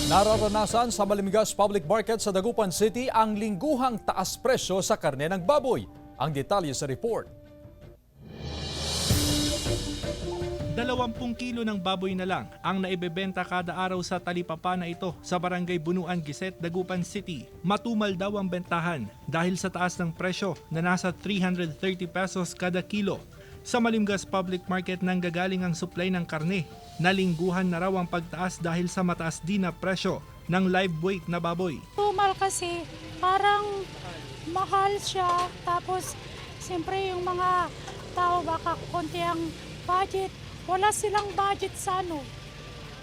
Nararanasan sa Malimigas Public Market sa Dagupan City ang lingguhang taas presyo sa karne ng baboy. Ang detalye sa report. 20 kilo ng baboy na lang ang naibebenta kada araw sa talipapa na ito sa Barangay Bunuan, Giset, Dagupan City. Matumal daw ang bentahan dahil sa taas ng presyo na nasa 330 pesos kada kilo. Sa Malimgas Public Market nanggagaling ang supply ng karne. Nalingguhan na raw ang pagtaas dahil sa mataas din na presyo ng live weight na baboy. Tumal kasi parang mahal siya, tapos siyempre yung mga tao baka konti ang budget, wala silang budget sa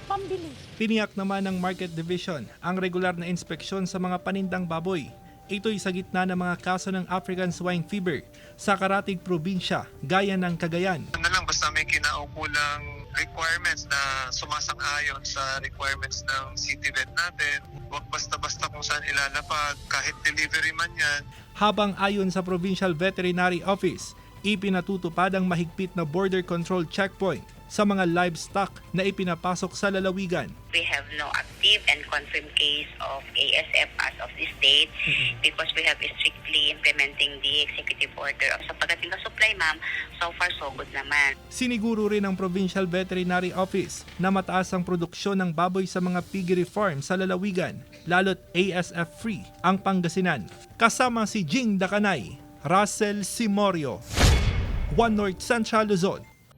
pambili. Tiniyak naman ng Market Division ang regular na inspeksyon sa mga panindang baboy. Ito'y sa gitna ng mga kaso ng African Swine Fever sa karatig probinsya gaya ng Cagayan. Ano lang, basta may kinaukulang requirements na sumasang-ayon sa requirements ng city vet natin. Huwag basta-basta kung saan ilalapag, kahit delivery man yan. Habang ayon sa Provincial Veterinary Office, ipinatutupad ang mahigpit na border control checkpoint sa mga livestock na ipinapasok sa lalawigan. We have no active and confirmed case of ASF as of this date because we have strictly implementing the executive order. Sa pagdating sa supply, ma'am, so far so good naman. Siniguro rin ng Provincial Veterinary Office na mataas ang produksyon ng baboy sa mga piggery farm sa lalawigan, lalo't ASF-free ang Pangasinan. Kasama si Jing Dakanay, Russell Simorio, One North Central Luzon.